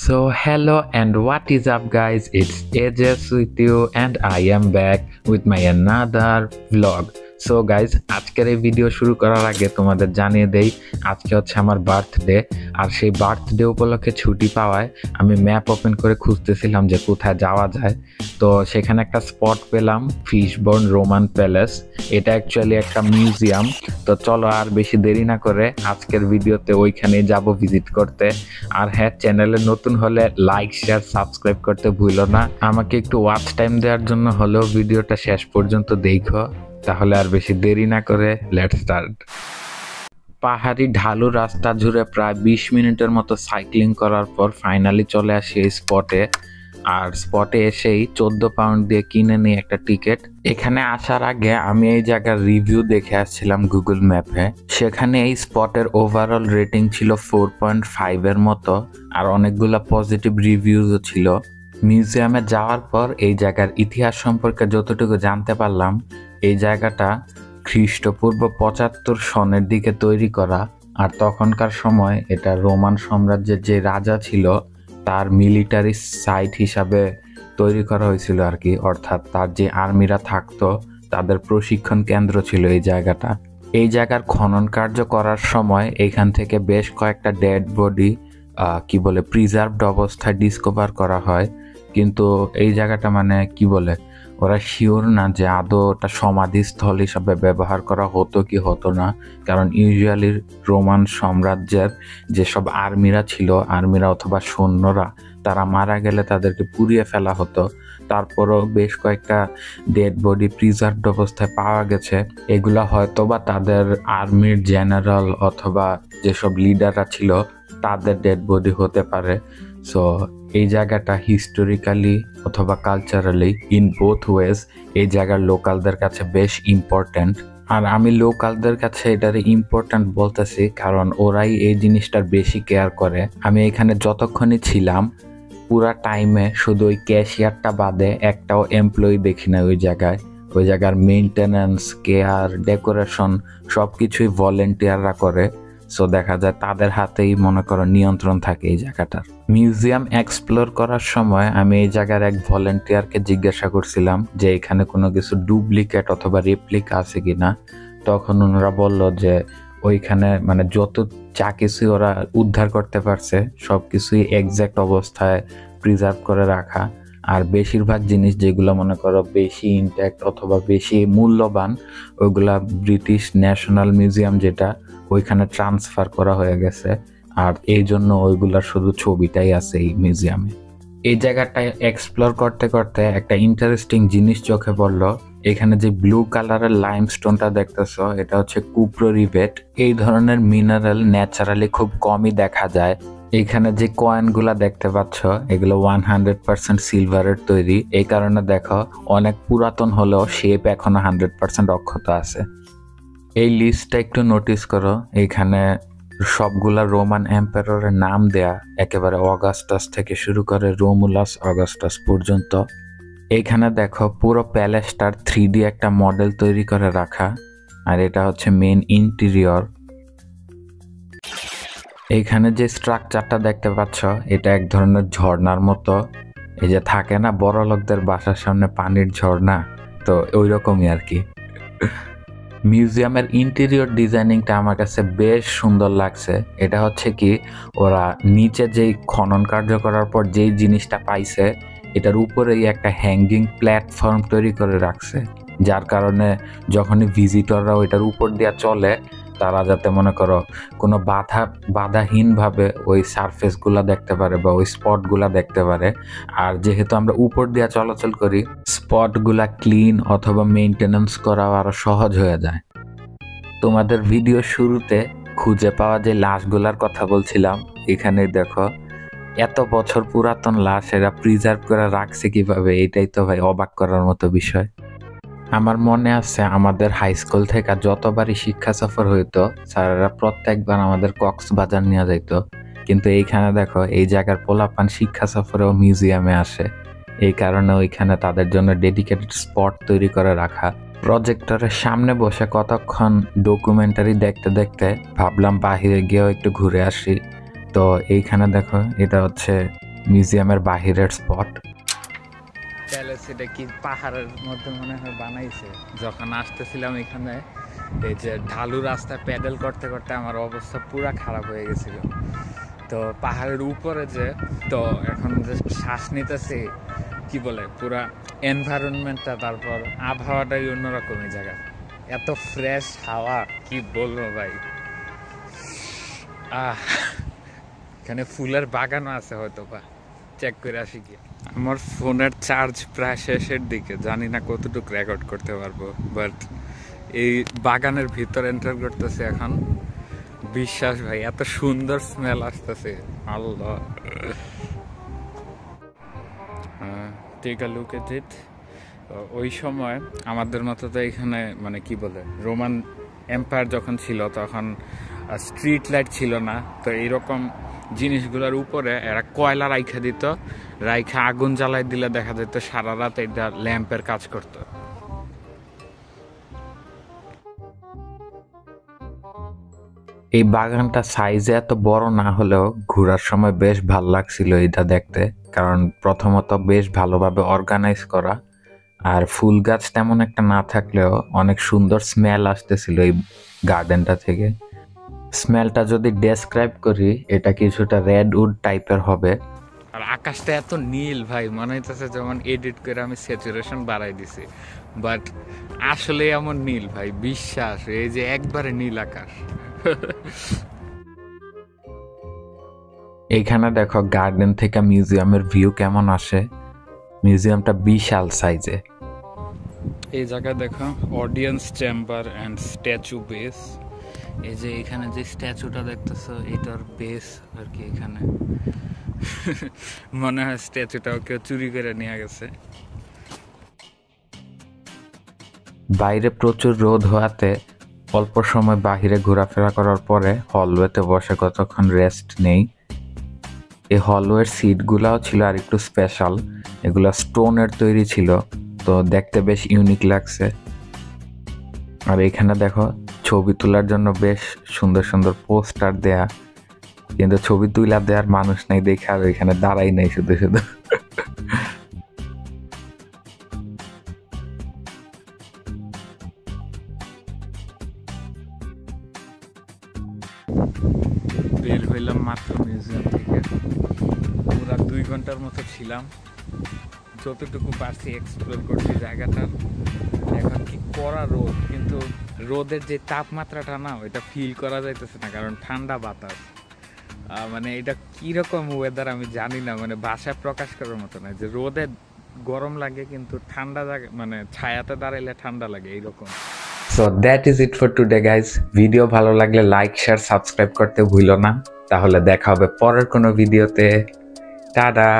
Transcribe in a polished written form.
So hello and what is up guys, it's AJS with you and I am back with my another vlog. So guys আজকের এই video শুরু করার আগে তোমাদের জানিয়ে দেই আজকে হচ্ছে আমার বার্থডে। আর সেই বার্থডে উপলক্ষে ছুটি পাওয়ায় আমি ম্যাপ ওপেন করে খুঁজতেছিলাম যে কোথায় যাওয়া যায়। তো সেখানে একটা স্পট পেলাম, ফিশবোন রোমান প্যালেস। এটা অ্যাকচুয়ালি একটা মিউজিয়াম। তো চলো আর বেশি দেরি না করে আজকের ভিডিওতে ওইখানে যাব ভিজিট করতে। আর হ্যাঁ, চ্যানেলে নতুন হলে লাইক শেয়ার সাবস্ক্রাইব করতে ভুলো না। আমাকে একটু ওয়াচ টাইম দেওয়ার জন্য হলেও ভিডিওটা শেষ পর্যন্ত দেখো। তাহলে আর বেশি দেরি না করে লেটস স্টার্ট। পাহাড়ি ঢালু রাস্তা জুড়ে প্রায় 20 মিনিটের মতো সাইক্লিং করার পর ফাইনালি চলে আসি এই স্পটে। আর স্পটে এসেই 14 পাউন্ড দিয়ে কিনে নিই একটা টিকিট। এখানে আসার আগে আমি এই জায়গার রিভিউ দেখে আসছিলাম গুগল ম্যাপে। সেখানে এই স্পটের ওভারঅল রেটিং ছিল 4.5 এর মতো, আর অনেকগুলো পজিটিভ রিভিউজও ছিল। মিউজিয়ামে যাওয়ার পর এই জায়গার ইতিহাস সম্পর্কে যতটুকু জানতে পারলাম, এই জায়গাটা খ্রিস্টপূর্ব 75 সনের দিকে তৈরি করা। আর তখনকার সময় এটা রোমান সাম্রাজ্যের যে রাজা ছিল তার মিলিটারি সাইট হিসাবে তৈরি করা হয়েছিল আর কি, অর্থাৎ তার যে আর্মিরা থাকতো তাদের প্রশিক্ষণ কেন্দ্র ছিল এই জায়গাটা। এই জায়গার খনন কার্য করার সময় এখান থেকে বেশ কয়েকটা ডেড বডি প্রিজার্ভড অবস্থায় ডিসকভার করা হয়। কিন্তু এই জায়গাটা ওরা শিওর না যে আদৌ ওটা সমাধিস্থল হিসাবে ব্যবহার করা হতো কি হতো না, কারণ ইউজুয়ালি রোমান সাম্রাজ্যের যেসব আর্মিরা অথবা সৈন্যরা তারা মারা গেলে তাদেরকে পুড়িয়ে ফেলা হতো। তারপরও বেশ কয়েকটা ডেড বডি প্রিজার্ভড অবস্থায় পাওয়া গেছে। এগুলা হয়তো বা তাদের আর্মির জেনারেল অথবা যেসব লিডাররা ছিল তাদের ডেড বডি হতে পারে। সো এই জায়গাটা হিস্টোরিক্যালি অথবা কালচারালি ইন বোথ ওয়েজ এই জায়গার লোকালদের কাছে বেশ ইম্পর্ট্যান্ট। আর আমি লোকালদের কাছে এটারে ইম্পর্ট্যান্ট বলতেছি কারণ ওরাই এই জিনিসটার বেশি কেয়ার করে। আমি এখানে যতক্ষণই ছিলাম পুরা টাইমে শুধু ওই ক্যাশিয়ারটা বাদে একটাও এমপ্লয়ি দেখি না ওই জায়গার মেইনটেনেন্স, কেয়ার, ডেকোরেশন সব কিছুই ভলেন্টিয়াররা করে। সো দেখা যায় তাদের হাতেই নিয়ন্ত্রণ থাকে এই জায়গাটার। মিউজিয়াম এক্সপ্লোর করার সময় আমি এই জায়গার এক ভলেন্টিয়ারকে জিজ্ঞাসা করছিলাম যে এখানে কোনো কিছু ডুপ্লিকেট অথবা রেপ্লিকা আছে কিনা। তখন ওনারা বলল যে ওইখানে যত যা কিছুই ওরা উদ্ধার করতে পারছে সব কিছুই এক্সাক্ট অবস্থায় প্রিজার্ভ করে রাখা। আর বেশিরভাগ জিনিস যেগুলো বেশি ইনট্যাক্ট অথবা বেশি মূল্যবান ওইগুলা ব্রিটিশ ন্যাশনাল মিউজিয়াম যেটা ওইখানে ট্রান্সফার করা হয়ে গেছে। আর এই জন্য ওইগুলার শুধু ছবিটাই আছে এই মিউজিয়ামে। এই জায়গাটায় এক্সপ্লোর করতে করতে একটা ইন্টারেস্টিং জিনিস চোখে পড়লো। এখানে যে ব্লু কালারের লাইমস্টোনটা দেখতেছো এটা হচ্ছে কুপ্রো রিভেট। এই ধরনের মিনারেল ন্যাচারালি খুব কমই দেখা যায়। এখানে যে কয়েনগুলা দেখতে পাচ্ছ এগুলো 100% সিলভারের তৈরি। এই কারণে দেখো অনেক পুরাতন হলেও শেপ এখনো 100% অক্ষত আছে। এই লিস্টটা একটু নোটিস করো, এখানে সবগুলা রোমান এম্পায়ারের নাম দেয়া, একেবারে অগাস্টাস থেকে শুরু করে রোমুলাস অগাস্টাস পর্যন্ত। এইখানে দেখো পুরো প্যালেসটার 3D একটা মডেল তৈরি করে রাখা। আর এটা হচ্ছে মেইন ইন্টেরিয়র। এইখানে যে স্ট্রাকচারটা দেখতে পাচ্ছ এটা এক ধরনের ঝর্ণার মতো। এই যে থাকে না বড় লোকদের বাসার সামনে পানির ঝর্ণা, তো ওই রকমই আর কি। মিউজিয়ামের ইন্টেরিয়র ডিজাইনিংটা আমার কাছে বেশ সুন্দর লাগছে। এটা হচ্ছে কি ওরা নিচে যেই খনন কার্য করার পর যেই জিনিসটা পাইছে এটার উপরেই একটা হ্যাঙ্গিং প্ল্যাটফর্ম তৈরি করে রাখছে, যার কারণে যখনই ভিজিটররা ওইটার উপর দিয়ে চলে তারা যাতে কোনো বাধাহীনভাবে ওই সারফেসগুলা দেখতে পারে বা ওই স্পটগুলা দেখতে পারে। আর যেহেতু আমরা উপর দিয়ে চলাচল করি স্পটগুলা ক্লিন অথবা মেইনটেনেন্স করা আরো সহজ হয়ে যায়। তোমাদের ভিডিও শুরুতে খুঁজে পাওয়া যে লাশগুলার কথা বলছিলাম, এখানে দেখো এত বছর পুরাতন লাশ এরা প্রিজার্ভ করে রাখছে কিভাবে, এটাই তো ভাই অবাক করার মতো বিষয়। আমার মনে আছে আমাদের হাই স্কুল থেকে যতবারই শিক্ষা সফর হইতো স্যারেরা প্রত্যেকবার আমাদের কক্সবাজার নিয়ে যাইত। কিন্তু এইখানে দেখো এই জায়গার পোলাপান শিক্ষা সফরেও মিউজিয়ামে আসে। এই কারণে ওইখানে তাদের জন্য ডেডিকেটেড স্পট তৈরি করে রাখা। প্রজেক্টরের সামনে বসে কতক্ষণ ডকুমেন্টারি দেখতে দেখতে ভাবলাম বাহিরে গিয়েও একটু ঘুরে আসি। তো এইখানে দেখো এটা হচ্ছে মিউজিয়ামের বাহিরের স্পট। প্যালেস এটা কি পাহাড়ের মধ্যে মনে হয় বানাইছে। যখন আসতেছিলাম এখানে এই যে ঢালু রাস্তায় প্যাডেল করতে করতে আমার অবস্থা পুরা খারাপ হয়ে গেছিল। তো পাহাড়ের উপরে যে তো এখন যে শ্বাস নিতেছি কি বলে পুরা এনভায়রনমেন্টটা, তারপর আবহাওয়াটাই অন্যরকমই জায়গা, এত ফ্রেশ হাওয়া কি বলবো ভাই। এখানে ফুলের বাগানও আছে হয়তো বা, চেক করে আসি কি। আমার ফোনের চার্জ প্রায় শেষের দিকে, জানি না কতটুকু রেকর্ড করতে পারবো, বাট এই বাগানের ভিতর এন্টার করতেছে এখন। বিশ্বাস ভাই, এত সুন্দর স্মেল আসতেছে, আল্লাহ। টেক আ লুক এট ইট। ওই সময় আমাদের মতো তো এখানে মানে কি বলে রোমান এম্পায়ার যখন ছিল তখন স্ট্রিট লাইট ছিল না, তো এইরকম জিনিসগুলোর উপরে এরা কয়লা রাইখা দিত, রাইখা আগুন জ্বালাই দিলে দেখা যেত সারা রাত এটা ল্যাম্পের কাজ করতো। এই বাগানটা সাইজে এত বড় না হলেও ঘোরার সময় বেশ ভালো লাগছিল এটা দেখতে, কারণ প্রথমত বেশ ভালোভাবে অর্গানাইজ করা, আর ফুল গাছ তেমন একটা না থাকলেও অনেক সুন্দর স্মেল আসতেছিল এই গার্ডেনটা থেকে। স্মেলটা যদি ডেসক্রাইব করি, এটা কিছুটা রেড উড টাইপের হবে। আর আকাশটা এত নীল ভাই, মনে হইতেছে যেমন এডিট করে আমি স্যাচুরেশন বাড়াই দিছি, বাট আসলে এমন নীল ভাই, বিশ্বাস, এই যে একবারে নীল আকাশ। এইখানে দেখো গার্ডেন থেকে মিউজিয়ামের ভিউ কেমন আসে। মিউজিয়ামটা বিশাল সাইজে। এই জায়গায় দেখো audience chamber and statue base. এই যে এখানে যে স্ট্যাচুটা দেখতেছো এটার বেস আর কি, এখানে মনে হয় স্ট্যাচুটাও কেউ চুরি করে নিয়ে গেছে। বাইরে প্রচুর রোদ হওয়াতে অল্প সময় বাহিরে ঘোরাফেরা করার পরে হলওয়েতে বসে কতক্ষণ রেস্ট নেই। এই হলওয়ের সিটগুলাও ছিল আর একটু স্পেশাল, এগুলা স্টোনের তৈরি ছিল, তো দেখতে বেশ ইউনিক লাগছে। আর এখানে দেখো ছবি তোলার জন্য বেশ সুন্দর সুন্দর পোস্টার দেয়া, কিন্তু ছবি তুলা দেওয়ার মানুষ নাই দেখে আর এখানে দাঁড়াই নাই, শুধু শুধু। বের হইলাম মাত্র মিউজিয়াম থেকে, পুরা 2 ঘন্টার মতো ছিলাম, যতটুকু পারছি এক্সপ্লোর করছি জায়গাটা। এখন কি করা রোদ, কিন্তু রোদের যে তাপমাত্রাটা না ওইটা ফিল করা যাইতেছে না, কারণ ঠান্ডা বাতাস। মানে এটা কিরকম ওয়েদার আমি জানি না, মানে ভাষায় প্রকাশ করার মতো না, যে রোদে গরম লাগে কিন্তু ঠান্ডা জায়গা মানে ছায়াতে দাঁড়াইলে ঠান্ডা লাগে এইরকম। So that is it for today guys. Video ভালো লাগলে লাইক শেয়ার সাবস্ক্রাইব করতে ভুলো না। তাহলে দেখা হবে পরের কোনো ভিডিওতে। টাটা।